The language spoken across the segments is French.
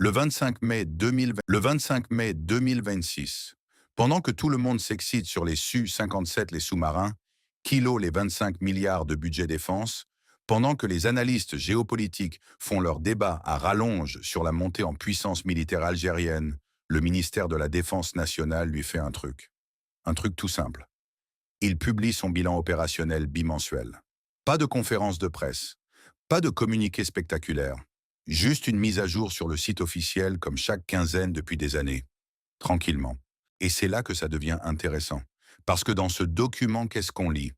Le 25 mai 2026, pendant que tout le monde s'excite sur les Su-57, les sous-marins, Kilo les 25 milliards de budget défense, pendant que les analystes géopolitiques font leur débat à rallonge sur la montée en puissance militaire algérienne, le ministère de la Défense nationale lui fait un truc. Un truc tout simple. Il publie son bilan opérationnel bimensuel. Pas de conférence de presse, pas de communiqué spectaculaire, juste une mise à jour sur le site officiel comme chaque quinzaine depuis des années, tranquillement. Et c'est là que ça devient intéressant. Parce que dans ce document, qu'est-ce qu'on lit?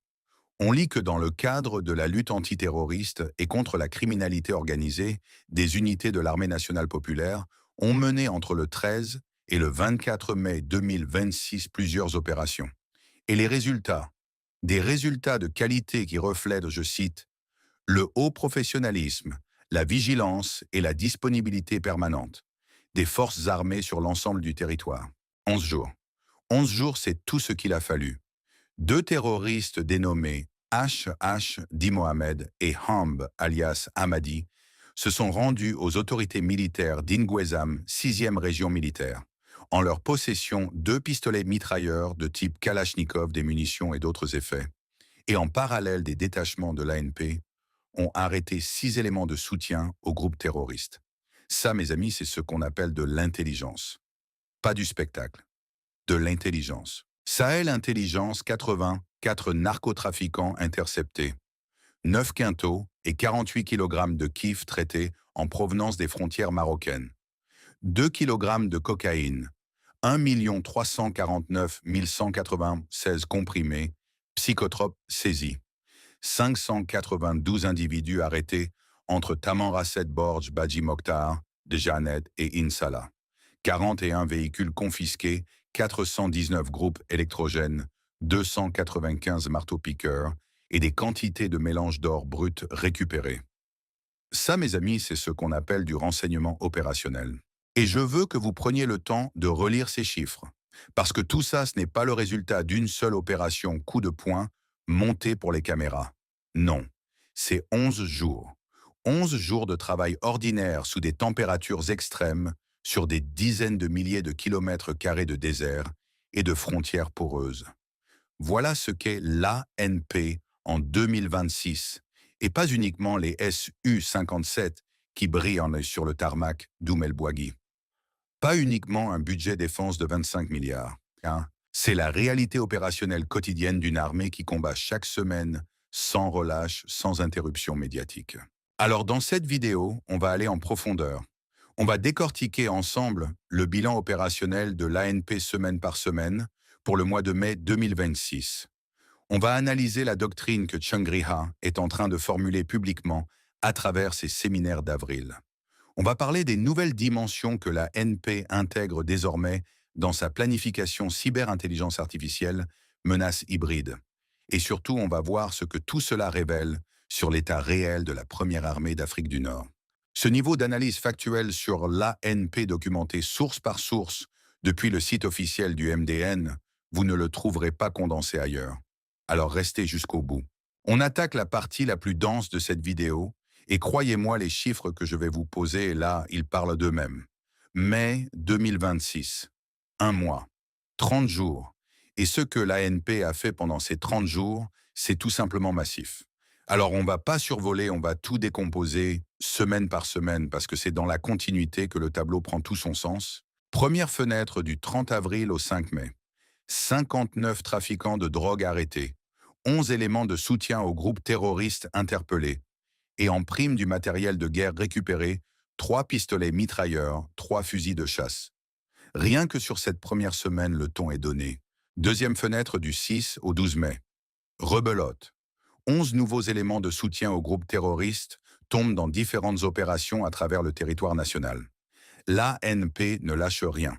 On lit que dans le cadre de la lutte antiterroriste et contre la criminalité organisée, des unités de l'armée nationale populaire ont mené entre le 13 et le 24 mai 2026 plusieurs opérations. Et les résultats? Des résultats de qualité qui reflètent, je cite, le haut professionnalisme, la vigilance et la disponibilité permanente des forces armées sur l'ensemble du territoire. 11 jours. 11 jours, c'est tout ce qu'il a fallu. Deux terroristes dénommés H. Di Mohamed et Hamb, alias Hamadi, se sont rendus aux autorités militaires d'Inguezam, 6e région militaire. En leur possession, deux pistolets mitrailleurs de type Kalachnikov, des munitions et d'autres effets. Et en parallèle, des détachements de l'ANP ont arrêté 6 éléments de soutien au groupe terroriste. Ça, mes amis, c'est ce qu'on appelle de l'intelligence. Pas du spectacle, de l'intelligence. Sahel Intelligence 80, 4 narcotrafiquants interceptés, 9 quintaux et 48 kg de kiff traités en provenance des frontières marocaines, 2 kg de cocaïne, 1 349 196 comprimés, psychotropes saisis, 592 individus arrêtés entre Tamanrasset Borj, Badji Mokhtar, Dejanet et Insala, 41 véhicules confisqués, 419 groupes électrogènes, 295 marteaux-piqueurs et des quantités de mélange d'or brut récupérés. Ça, mes amis, c'est ce qu'on appelle du renseignement opérationnel. Et je veux que vous preniez le temps de relire ces chiffres, parce que tout ça, ce n'est pas le résultat d'une seule opération coup de poing montée pour les caméras. Non, c'est 11 jours. 11 jours de travail ordinaire sous des températures extrêmes, sur des dizaines de milliers de kilomètres carrés de désert et de frontières poreuses. Voilà ce qu'est l'ANP en 2026, et pas uniquement les Su-57 qui brillent sur le tarmac d'Oumel Boigui. Pas uniquement un budget défense de 25 milliards. Hein. C'est la réalité opérationnelle quotidienne d'une armée qui combat chaque semaine, sans relâche, sans interruption médiatique. Alors dans cette vidéo, on va aller en profondeur. On va décortiquer ensemble le bilan opérationnel de l'ANP semaine par semaine pour le mois de mai 2026. On va analyser la doctrine que Tchangriha est en train de formuler publiquement à travers ses séminaires d'avril. On va parler des nouvelles dimensions que la NP intègre désormais dans sa planification cyberintelligence artificielle, menace hybride. Et surtout, on va voir ce que tout cela révèle sur l'état réel de la première armée d'Afrique du Nord. Ce niveau d'analyse factuelle sur l'ANP documenté source par source depuis le site officiel du MDN, vous ne le trouverez pas condensé ailleurs. Alors restez jusqu'au bout. On attaque la partie la plus dense de cette vidéo, et croyez-moi, les chiffres que je vais vous poser là, ils parlent d'eux-mêmes. Mai 2026, un mois, 30 jours. Et ce que l'ANP a fait pendant ces 30 jours, c'est tout simplement massif. Alors on va pas survoler, on va tout décomposer semaine par semaine parce que c'est dans la continuité que le tableau prend tout son sens. Première fenêtre du 30 avril au 5 mai. 59 trafiquants de drogue arrêtés, 11 éléments de soutien aux groupes terroristes interpellés, et en prime du matériel de guerre récupéré, 3 pistolets mitrailleurs, 3 fusils de chasse. Rien que sur cette première semaine, le ton est donné. Deuxième fenêtre du 6 au 12 mai. Rebelote. 11 nouveaux éléments de soutien aux groupes terroristes tombent dans différentes opérations à travers le territoire national. L'ANP ne lâche rien.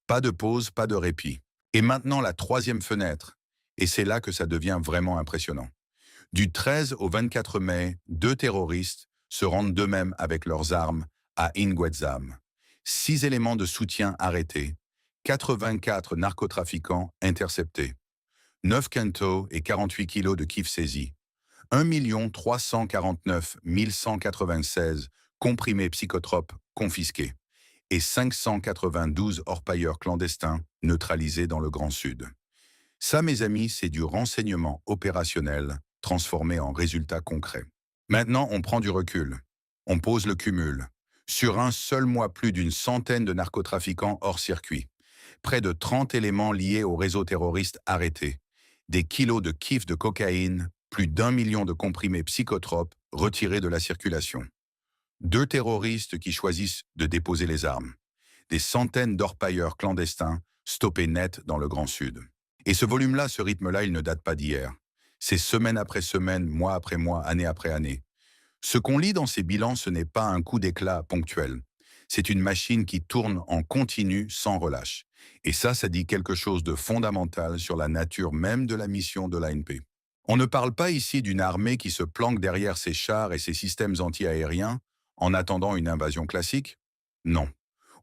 Pas de pause, pas de répit. Et maintenant la troisième fenêtre, et c'est là que ça devient vraiment impressionnant. Du 13 au 24 mai, 2 terroristes se rendent d'eux-mêmes avec leurs armes à Ingwedzam. 6 éléments de soutien arrêtés, 84 narcotrafiquants interceptés, 9 quintaux et 48 kilos de kiff saisis, 1 349 196 comprimés psychotropes confisqués, et 592 orpailleurs clandestins neutralisés dans le Grand Sud. Ça, mes amis, c'est du renseignement opérationnel transformé en résultats concrets. Maintenant, on prend du recul. On pose le cumul. Sur un seul mois, plus d'une centaine de narcotrafiquants hors circuit. Près de 30 éléments liés au réseau terroriste arrêtés. Des kilos de kiff de cocaïne, plus d'1 million de comprimés psychotropes retirés de la circulation. 2 terroristes qui choisissent de déposer les armes. Des centaines d'orpailleurs clandestins stoppés net dans le Grand Sud. Et ce volume-là, ce rythme-là, il ne date pas d'hier. C'est semaine après semaine, mois après mois, année après année. Ce qu'on lit dans ces bilans, ce n'est pas un coup d'éclat ponctuel. C'est une machine qui tourne en continu sans relâche. Et ça dit quelque chose de fondamental sur la nature même de la mission de l'ANP. On ne parle pas ici d'une armée qui se planque derrière ses chars et ses systèmes anti-aériens en attendant une invasion classique. Non.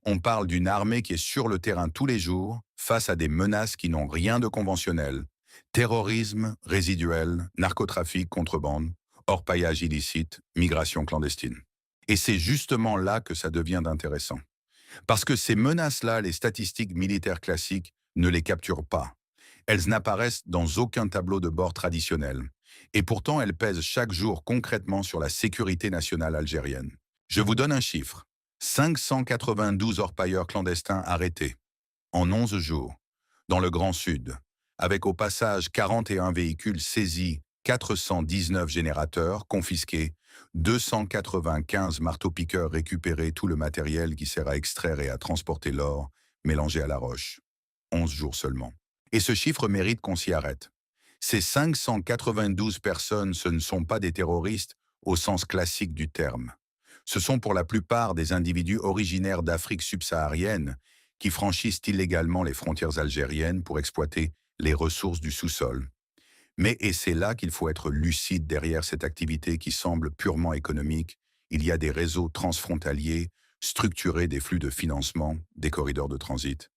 On parle d'une armée qui est sur le terrain tous les jours face à des menaces qui n'ont rien de conventionnel. Terrorisme résiduel, narcotrafic, contrebande, orpaillage illicite, migration clandestine. Et c'est justement là que ça devient intéressant. Parce que ces menaces-là, les statistiques militaires classiques ne les capturent pas. Elles n'apparaissent dans aucun tableau de bord traditionnel. Et pourtant, elles pèsent chaque jour concrètement sur la sécurité nationale algérienne. Je vous donne un chiffre. 592 orpailleurs clandestins arrêtés en 11 jours, dans le Grand Sud, avec au passage 41 véhicules saisis, 419 générateurs confisqués, 295 marteaux-piqueurs récupérés, tout le matériel qui sert à extraire et à transporter l'or, mélangé à la roche. 11 jours seulement. Et ce chiffre mérite qu'on s'y arrête. Ces 592 personnes, ce ne sont pas des terroristes au sens classique du terme. Ce sont pour la plupart des individus originaires d'Afrique subsaharienne qui franchissent illégalement les frontières algériennes pour exploiter les ressources du sous-sol. Mais, et c'est là qu'il faut être lucide derrière cette activité qui semble purement économique, il y a des réseaux transfrontaliers, structurés des flux de financement, des corridors de transit.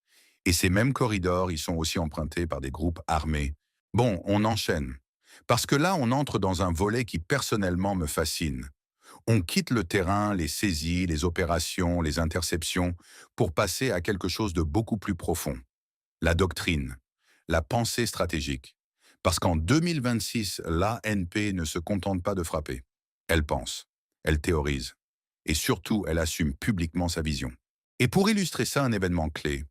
Et ces mêmes corridors, ils sont aussi empruntés par des groupes armés. Bon, on enchaîne. Parce que là, on entre dans un volet qui personnellement me fascine. On quitte le terrain, les saisies, les opérations, les interceptions, pour passer à quelque chose de beaucoup plus profond. La doctrine, la pensée stratégique. Parce qu'en 2026, l'ANP ne se contente pas de frapper. Elle pense, elle théorise, et surtout, elle assume publiquement sa vision. Et pour illustrer ça, un événement clé.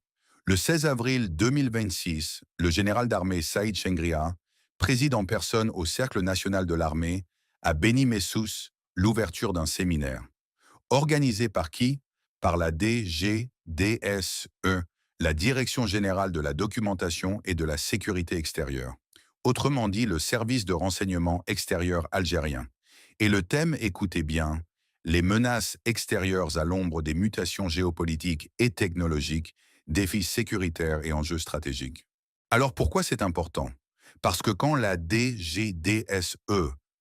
Le 16 avril 2026, le général d'armée Saïd Chengria préside en personne au Cercle national de l'armée, à Beni Messous, l'ouverture d'un séminaire. Organisé par qui? Par la DGDSE, la Direction générale de la documentation et de la sécurité extérieure. Autrement dit, le service de renseignement extérieur algérien. Et le thème, écoutez bien, les menaces extérieures à l'ombre des mutations géopolitiques et technologiques, défis sécuritaires et enjeux stratégiques. Alors pourquoi c'est important? Parce que quand la DGDSE,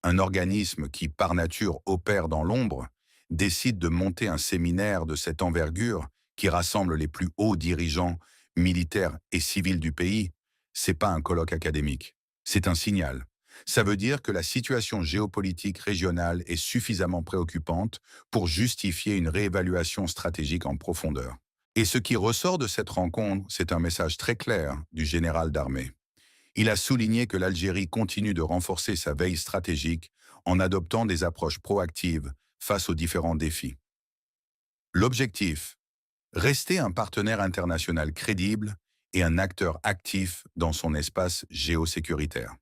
un organisme qui par nature opère dans l'ombre, décide de monter un séminaire de cette envergure qui rassemble les plus hauts dirigeants militaires et civils du pays, c'est pas un colloque académique, c'est un signal. Ça veut dire que la situation géopolitique régionale est suffisamment préoccupante pour justifier une réévaluation stratégique en profondeur. Et ce qui ressort de cette rencontre, c'est un message très clair du général d'armée. Il a souligné que l'Algérie continue de renforcer sa veille stratégique en adoptant des approches proactives face aux différents défis. L'objectif, rester un partenaire international crédible et un acteur actif dans son espace géosécuritaire.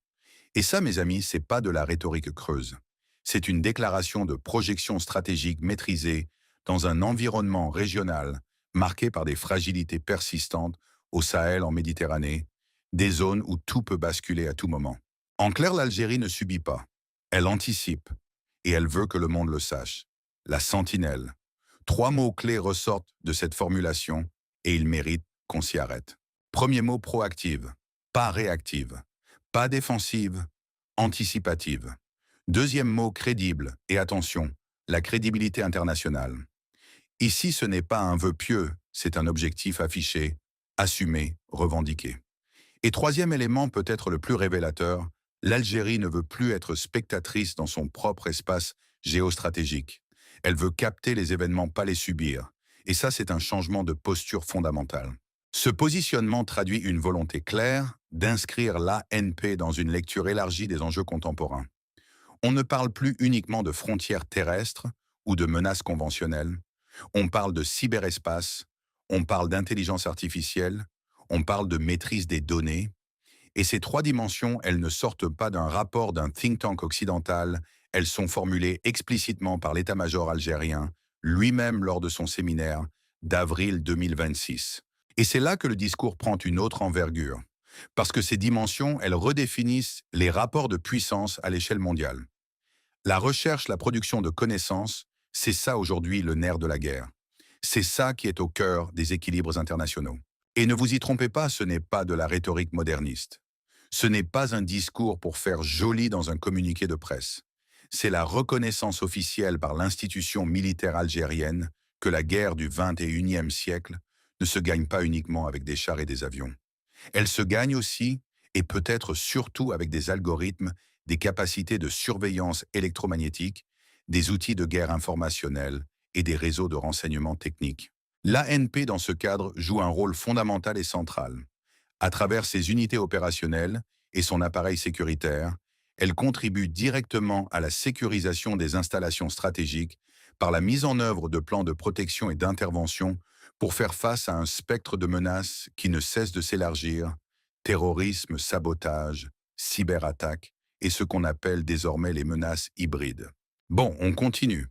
Et ça, mes amis, c'est pas de la rhétorique creuse. C'est une déclaration de projection stratégique maîtrisée dans un environnement régional marqué par des fragilités persistantes au Sahel, en Méditerranée, des zones où tout peut basculer à tout moment. En clair, l'Algérie ne subit pas. Elle anticipe et elle veut que le monde le sache. La sentinelle. 3 mots-clés ressortent de cette formulation et ils méritent qu'on s'y arrête. Premier mot, proactive, pas réactive, pas défensive, anticipative. Deuxième mot, crédible, et attention, la crédibilité internationale. Ici, ce n'est pas un vœu pieux, c'est un objectif affiché, assumé, revendiqué. Et troisième élément, peut-être le plus révélateur, l'Algérie ne veut plus être spectatrice dans son propre espace géostratégique. Elle veut capter les événements, pas les subir. Et ça, c'est un changement de posture fondamental. Ce positionnement traduit une volonté claire d'inscrire l'ANP dans une lecture élargie des enjeux contemporains. On ne parle plus uniquement de frontières terrestres ou de menaces conventionnelles, on parle de cyberespace, on parle d'intelligence artificielle, on parle de maîtrise des données, et ces trois dimensions, elles ne sortent pas d'un rapport d'un think tank occidental, elles sont formulées explicitement par l'état-major algérien, lui-même lors de son séminaire d'avril 2026. Et c'est là que le discours prend une autre envergure, parce que ces dimensions, elles redéfinissent les rapports de puissance à l'échelle mondiale. La recherche, la production de connaissances, c'est ça aujourd'hui le nerf de la guerre. C'est ça qui est au cœur des équilibres internationaux. Et ne vous y trompez pas, ce n'est pas de la rhétorique moderniste. Ce n'est pas un discours pour faire joli dans un communiqué de presse. C'est la reconnaissance officielle par l'institution militaire algérienne que la guerre du 21e siècle ne se gagne pas uniquement avec des chars et des avions. Elle se gagne aussi, et peut-être surtout avec des algorithmes, des capacités de surveillance électromagnétique, des outils de guerre informationnelle et des réseaux de renseignement technique. L'ANP, dans ce cadre, joue un rôle fondamental et central. À travers ses unités opérationnelles et son appareil sécuritaire, elle contribue directement à la sécurisation des installations stratégiques par la mise en œuvre de plans de protection et d'intervention pour faire face à un spectre de menaces qui ne cesse de s'élargir: terrorisme, sabotage, cyberattaque et ce qu'on appelle désormais les menaces hybrides. Bon, on continue.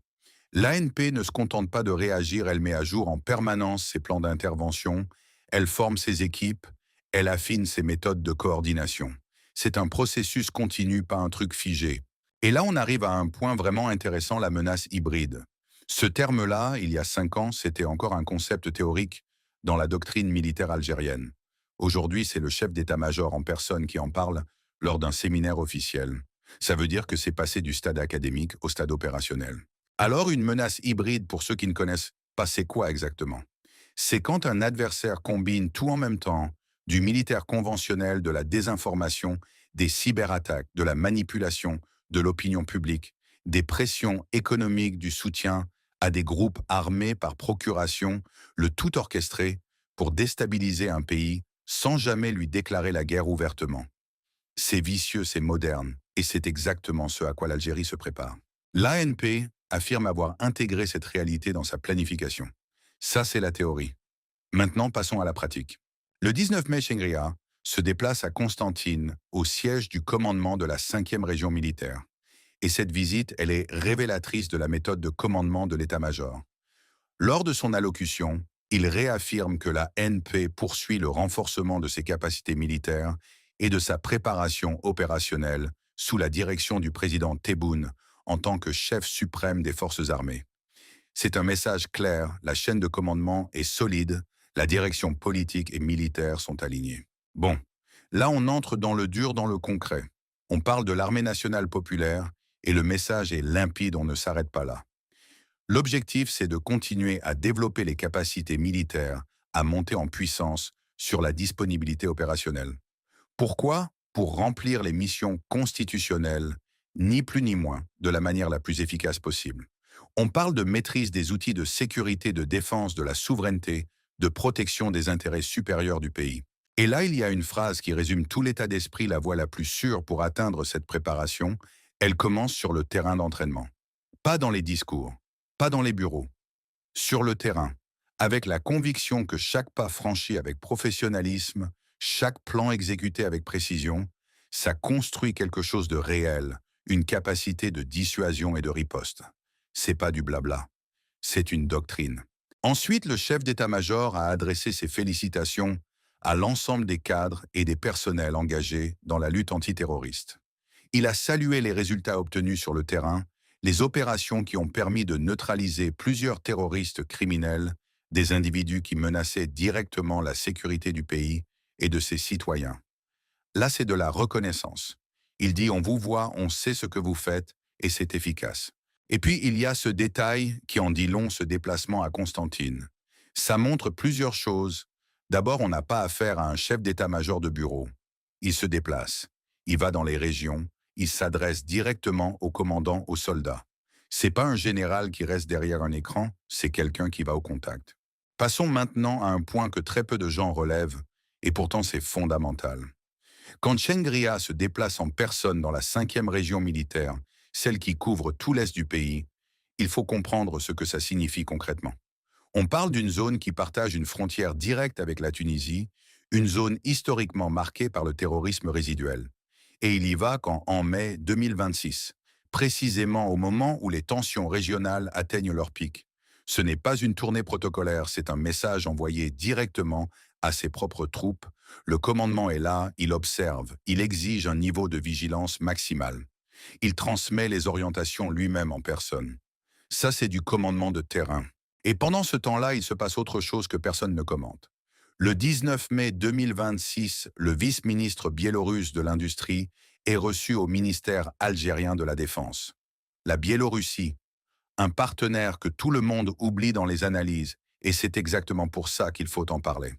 L'ANP ne se contente pas de réagir, elle met à jour en permanence ses plans d'intervention, elle forme ses équipes, elle affine ses méthodes de coordination. C'est un processus continu, pas un truc figé. Et là, on arrive à un point vraiment intéressant, la menace hybride. Ce terme-là, il y a 5 ans, c'était encore un concept théorique dans la doctrine militaire algérienne. Aujourd'hui, c'est le chef d'état-major en personne qui en parle lors d'un séminaire officiel. Ça veut dire que c'est passé du stade académique au stade opérationnel. Alors, une menace hybride, pour ceux qui ne connaissent pas, c'est quoi exactement? C'est quand un adversaire combine tout en même temps du militaire conventionnel, de la désinformation, des cyberattaques, de la manipulation de l'opinion publique, des pressions économiques, du soutien à des groupes armés par procuration, le tout orchestré pour déstabiliser un pays sans jamais lui déclarer la guerre ouvertement. C'est vicieux, c'est moderne, et c'est exactement ce à quoi l'Algérie se prépare. L'ANP affirme avoir intégré cette réalité dans sa planification. Ça, c'est la théorie. Maintenant, passons à la pratique. Le 19 mai, Chengria se déplace à Constantine, au siège du commandement de la 5e région militaire. Et cette visite, elle est révélatrice de la méthode de commandement de l'état-major. Lors de son allocution, il réaffirme que la NP poursuit le renforcement de ses capacités militaires et de sa préparation opérationnelle sous la direction du président Tebboune en tant que chef suprême des forces armées. C'est un message clair, la chaîne de commandement est solide, la direction politique et militaire sont alignées. Bon, là on entre dans le dur, dans le concret. On parle de l'armée nationale populaire et le message est limpide, on ne s'arrête pas là. L'objectif, c'est de continuer à développer les capacités militaires, à monter en puissance sur la disponibilité opérationnelle. Pourquoi? Pour remplir les missions constitutionnelles, ni plus ni moins, de la manière la plus efficace possible. On parle de maîtrise des outils de sécurité, de défense, de la souveraineté, de protection des intérêts supérieurs du pays. Et là, il y a une phrase qui résume tout l'état d'esprit, la voie la plus sûre pour atteindre cette préparation. Elle commence sur le terrain d'entraînement. Pas dans les discours, pas dans les bureaux, sur le terrain, avec la conviction que chaque pas franchi avec professionnalisme, chaque plan exécuté avec précision, ça construit quelque chose de réel, une capacité de dissuasion et de riposte. C'est pas du blabla, c'est une doctrine. Ensuite, le chef d'état-major a adressé ses félicitations à l'ensemble des cadres et des personnels engagés dans la lutte antiterroriste. Il a salué les résultats obtenus sur le terrain, les opérations qui ont permis de neutraliser plusieurs terroristes criminels, des individus qui menaçaient directement la sécurité du pays et de ses citoyens. Là, c'est de la reconnaissance. Il dit: on vous voit, on sait ce que vous faites et c'est efficace. Et puis, il y a ce détail qui en dit long, ce déplacement à Constantine. Ça montre plusieurs choses. D'abord, on n'a pas affaire à un chef d'état-major de bureau. Il se déplace, il va dans les régions, il s'adresse directement aux commandants, aux soldats. C'est pas un général qui reste derrière un écran, c'est quelqu'un qui va au contact. Passons maintenant à un point que très peu de gens relèvent, et pourtant c'est fondamental. Quand Shengria se déplace en personne dans la 5e région militaire, celle qui couvre tout l'est du pays, il faut comprendre ce que ça signifie concrètement. On parle d'une zone qui partage une frontière directe avec la Tunisie, une zone historiquement marquée par le terrorisme résiduel. Et il y va en mai 2026, précisément au moment où les tensions régionales atteignent leur pic. Ce n'est pas une tournée protocolaire, c'est un message envoyé directement à ses propres troupes. Le commandement est là, il observe, il exige un niveau de vigilance maximal. Il transmet les orientations lui-même en personne. Ça, c'est du commandement de terrain. Et pendant ce temps-là, il se passe autre chose que personne ne commente. Le 19 mai 2026, le vice-ministre biélorusse de l'Industrie est reçu au ministère algérien de la Défense. La Biélorussie, un partenaire que tout le monde oublie dans les analyses, et c'est exactement pour ça qu'il faut en parler.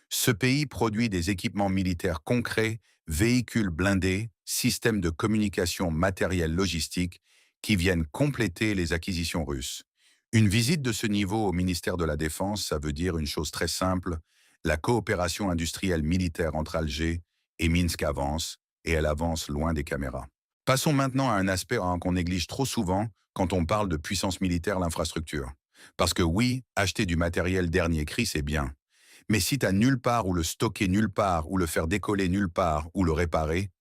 Ce pays produit des équipements militaires concrets, véhicules blindés, systèmes de communication matériel logistique qui viennent compléter les acquisitions russes. Une visite de ce niveau au ministère de la Défense, ça veut dire une chose très simple, la coopération industrielle militaire entre Alger et Minsk avance, et elle avance loin des caméras. Passons maintenant à un aspect qu'on néglige trop souvent quand on parle de puissance militaire, l'infrastructure. Parce que oui, acheter du matériel dernier cri, c'est bien. Mais si t'as nulle part où le stocker nulle part, ou le faire décoller nulle part, ou le réparer,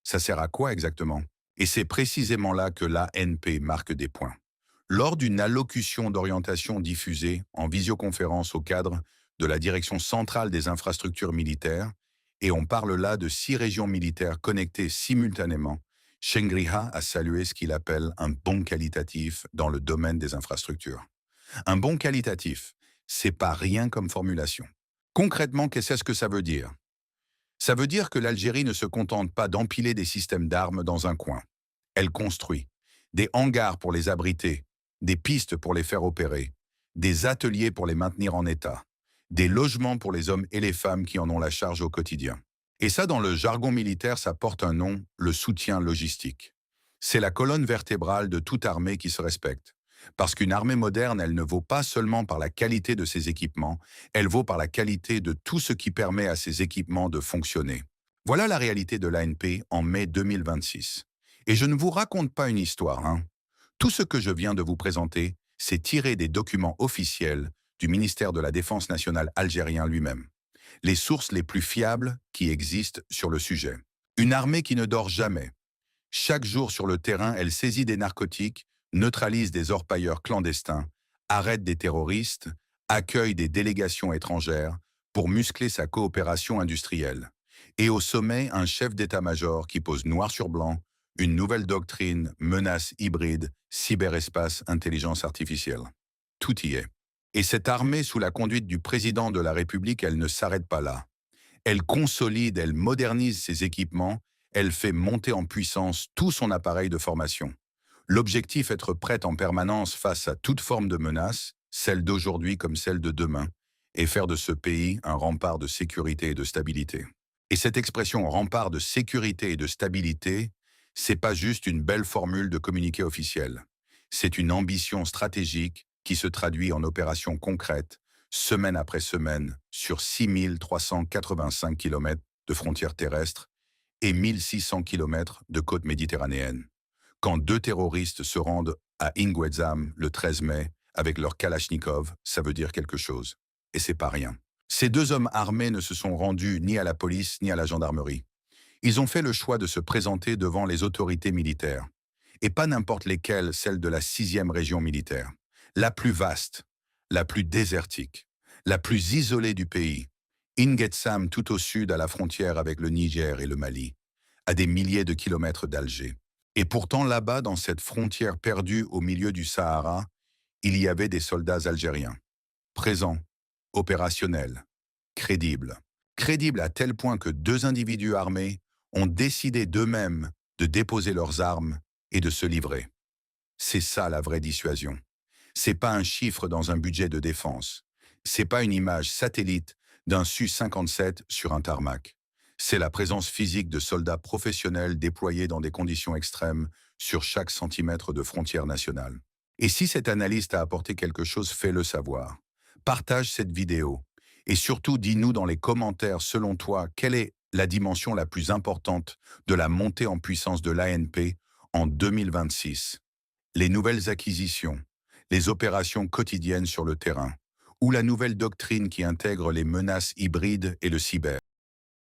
ça sert à quoi exactement? Et c'est précisément là que l'ANP marque des points. Lors d'une allocution d'orientation diffusée en visioconférence au cadre de la Direction centrale des infrastructures militaires, et on parle là de 6 régions militaires connectées simultanément, Shengriha a salué ce qu'il appelle un bond qualitatif dans le domaine des infrastructures. Un bond qualitatif, c'est pas rien comme formulation. Concrètement, qu'est-ce que ça veut dire? Ça veut dire que l'Algérie ne se contente pas d'empiler des systèmes d'armes dans un coin. Elle construit des hangars pour les abriter, des pistes pour les faire opérer, des ateliers pour les maintenir en état, des logements pour les hommes et les femmes qui en ont la charge au quotidien. Et ça, dans le jargon militaire, ça porte un nom, le soutien logistique. C'est la colonne vertébrale de toute armée qui se respecte. Parce qu'une armée moderne, elle ne vaut pas seulement par la qualité de ses équipements, elle vaut par la qualité de tout ce qui permet à ces équipements de fonctionner. Voilà la réalité de l'ANP en mai 2026. Et je ne vous raconte pas une histoire, hein. Tout ce que je viens de vous présenter, c'est tiré des documents officiels du ministère de la Défense nationale algérien lui-même. Les sources les plus fiables qui existent sur le sujet. Une armée qui ne dort jamais. Chaque jour sur le terrain, elle saisit des narcotiques, neutralise des orpailleurs clandestins, arrête des terroristes, accueille des délégations étrangères pour muscler sa coopération industrielle. Et au sommet, un chef d'état-major qui pose noir sur blanc une nouvelle doctrine, menace hybride, cyberespace, intelligence artificielle. Tout y est. Et cette armée, sous la conduite du président de la République, elle ne s'arrête pas là. Elle consolide, elle modernise ses équipements, elle fait monter en puissance tout son appareil de formation. L'objectif, être prête en permanence face à toute forme de menace, celle d'aujourd'hui comme celle de demain, et faire de ce pays un rempart de sécurité et de stabilité. Et cette expression rempart de sécurité et de stabilité, c'est pas juste une belle formule de communiqué officiel. C'est une ambition stratégique qui se traduit en opérations concrètes, semaine après semaine, sur 6385 km de frontières terrestres et 1600 km de côte méditerranéenne. Quand 2 terroristes se rendent à Ingwezam le 13 mai avec leur Kalachnikov, ça veut dire quelque chose. Et c'est pas rien. Ces 2 hommes armés ne se sont rendus ni à la police ni à la gendarmerie. Ils ont fait le choix de se présenter devant les autorités militaires. Et pas n'importe lesquelles, celles de la 6e région militaire. La plus vaste, la plus désertique, la plus isolée du pays. Ingwezam tout au sud à la frontière avec le Niger et le Mali, à des milliers de kilomètres d'Alger. Et pourtant là-bas, dans cette frontière perdue au milieu du Sahara, il y avait des soldats algériens. Présents, opérationnels, crédibles. Crédibles à tel point que 2 individus armés ont décidé d'eux-mêmes de déposer leurs armes et de se livrer. C'est ça la vraie dissuasion. C'est pas un chiffre dans un budget de défense. C'est pas une image satellite d'un Su-57 sur un tarmac. C'est la présence physique de soldats professionnels déployés dans des conditions extrêmes sur chaque centimètre de frontière nationale. Et si cette analyse t'a apporté quelque chose, fais-le savoir. Partage cette vidéo. Et surtout, dis-nous dans les commentaires, selon toi, quelle est la dimension la plus importante de la montée en puissance de l'ANP en 2026? Les nouvelles acquisitions, les opérations quotidiennes sur le terrain, ou la nouvelle doctrine qui intègre les menaces hybrides et le cyber.